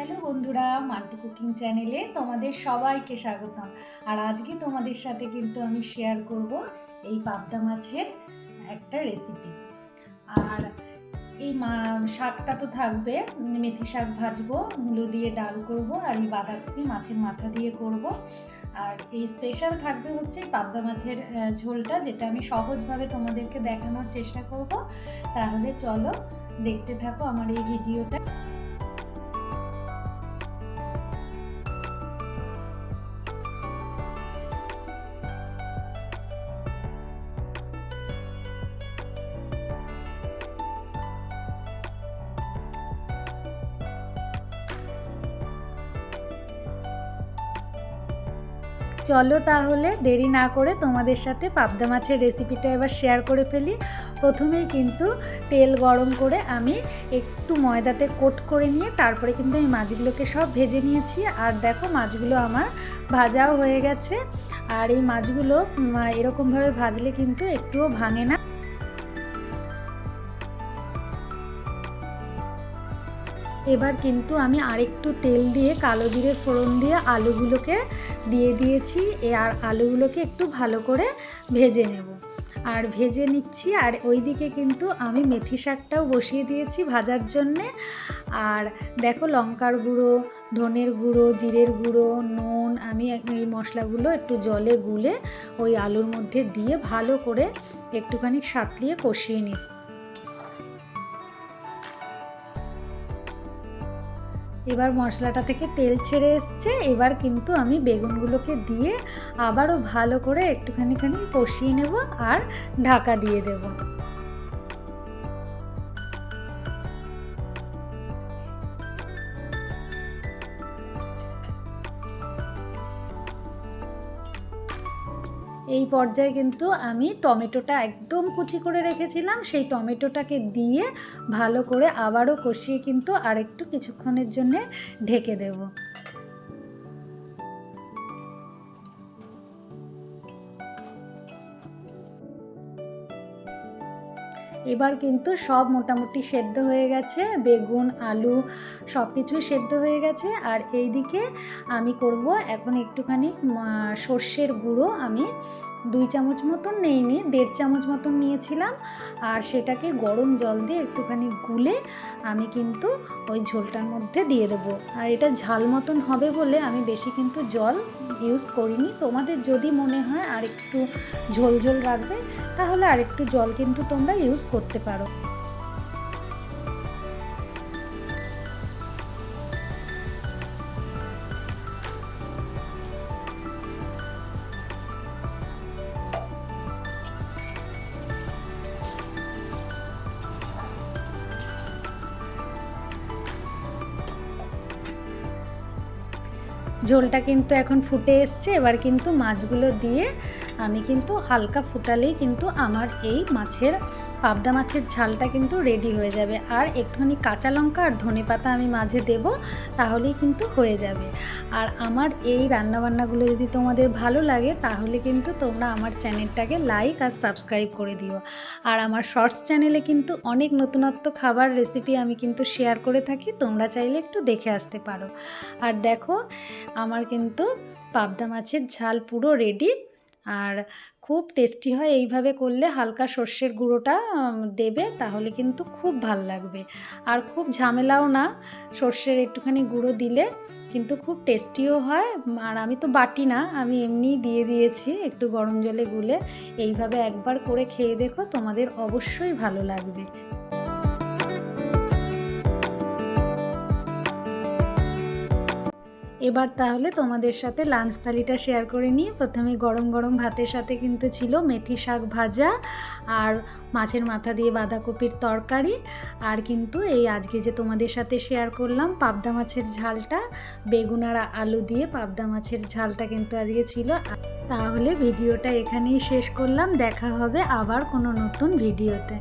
Hello বন্ধুরা, Mantoux cooking চ্যানেলে তোমাদের সবাইকে স্বাগতম। আর আজকে তোমাদের সাথে কিন্তু আমি শেয়ার করব এই পাবদা মাছের একটা রেসিপি। আর এই শাকটা তো থাকবে, মেথি শাক ভাজবো, মূলো দিয়ে ডাল করব, আর এই বাঁধাকপি মাছের মাথা দিয়ে করব। আর এই স্পেশাল থাকবে হচ্ছে পাবদা মাছের ঝোলটা, যেটা আমি সহজভাবে তোমাদেরকে দেখানোর চেষ্টা করব। তাহলে চলো দেখতে থাকো আমার এই ভিডিওটা। চলো তাহলে দেরি না করে তোমাদের সাথে পাবদা মাছের রেসিপিটা এবার শেয়ার করে ফেলি। প্রথমেই কিন্তু তেল গরম করে আমি একটু ময়দাতে কোট করে নিয়ে তারপরে কিন্তু আমি মাছগুলোকে সব ভেজে নিয়েছি। আর দেখো মাছগুলো আমার ভাজাও হয়ে গেছে। আর এই মাছগুলো এরকমভাবে ভাজলে কিন্তু একটুও ভাঙে না। এবার কিন্তু আমি আরেকটু তেল দিয়ে কালো জিরে ফোড়ন দিয়ে আলুগুলোকে দিয়ে দিয়েছি। আর আলুগুলোকে একটু ভালো করে ভেজে নেব, আর ভেজে নিচ্ছি। আর ওইদিকে কিন্তু আমি মেথি শাকটাও বসিয়ে দিয়েছি ভাজার জন্যে। আর দেখো লঙ্কার গুঁড়ো, ধনের গুঁড়ো, জিরের গুঁড়ো, নুন, আমি এই মশলাগুলো একটু জলে গুলে ওই আলুর মধ্যে দিয়ে ভালো করে একটুখানি সাঁতলিয়ে কষিয়ে নিই। এবার মশলাটা থেকে তেল ছেড়ে এসছে। এবার কিন্তু আমি বেগুনগুলোকে দিয়ে আবারও ভালো করে একটুখানি কষিয়ে নেব আর ঢাকা দিয়ে দেব। এই পর্যায়ে কিন্তু আমি টমেটোটা একদম কুচি করে রেখেছিলাম, সেই টমেটোটাকে দিয়ে ভালো করে আবারও কষিয়ে কিন্তু আরেকটু কিছুক্ষণের জন্য ঢেকে দেব। এবার কিন্তু সব মোটামুটি সেদ্ধ হয়ে গেছে, বেগুন আলু সব কিছুই সেদ্ধ হয়ে গেছে। আর এইদিকে আমি করব এখন একটুখানি সর্ষের গুঁড়ো, আমি 2 চামচ মতন নিইনি, 1.5 চামচ মতন নিয়েছিলাম। আর সেটাকে গরম জল দিয়ে একটুখানি গুলে আমি কিন্তু ওই ঝোলটার মধ্যে দিয়ে দেবো। আর এটা ঝাল মতন হবে বলে আমি বেশি কিন্তু জল ইউজ করিনি। তোমাদের যদি মনে হয় আর একটু ঝোল ঝোল রাখবে তাহলে আরেকটু জল কিন্তু তোমরা ইউজ করতে পারো। ঝোলটা কিন্তু এখন ফুটে এসছে। এবার কিন্তু মাছগুলো দিয়ে আমি কিন্তু হালকা ফুটালেই কিন্তু আমার এই পাবদা মাছের ঝালটা কিন্তু রেডি হয়ে যাবে। আর একটুখানি কাঁচা লঙ্কা আর ধনেপাতা আমি মাঝে দেব, তাহলেই কিন্তু হয়ে যাবে। আর আমার এই রান্নাবান্নাগুলো যদি তোমাদের ভালো লাগে তাহলে কিন্তু তোমরা আমার চ্যানেলটাকে লাইক আর সাবস্ক্রাইব করে দিও। আর আমার শর্টস চ্যানেলে কিন্তু অনেক নতুনত্ব খাবার রেসিপি আমি কিন্তু শেয়ার করে থাকি, তোমরা চাইলে একটু দেখে আসতে পারো। আর দেখো আমার কিন্তু পাবদা মাছের ঝাল পুরো রেডি। আর খুব টেস্টি হয় এইভাবে করলে। হালকা সর্ষের গুঁড়োটা দেবে, তাহলে কিন্তু খুব ভাল লাগবে। আর খুব ঝামেলাও না, সর্ষের একটুখানি গুঁড়ো দিলে কিন্তু খুব টেস্টিও হয়। আর আমি তো বাটি না, আমি এমনিই দিয়ে দিয়েছি একটু গরম জলে গুলে। এইভাবে একবার করে খেয়ে দেখো, তোমাদের অবশ্যই ভালো লাগবে। এবার তাহলে তোমাদের সাথে লাঞ্চ থালিটা শেয়ার করে নিই। প্রথমে গরম গরম ভাতের সাথে কিন্তু ছিল মেথি শাক ভাজা আর মাছের মাথা দিয়ে বাঁধাকপির তরকারি। আর কিন্তু এই আজকে যে তোমাদের সাথে শেয়ার করলাম পাবদা মাছের ঝালটা, বেগুন আর আলু দিয়ে পাবদা মাছের ঝালটা কিন্তু আজকে ছিল। তাহলে ভিডিওটা এখানেই শেষ করলাম, দেখা হবে আবার কোনো নতুন ভিডিওতে।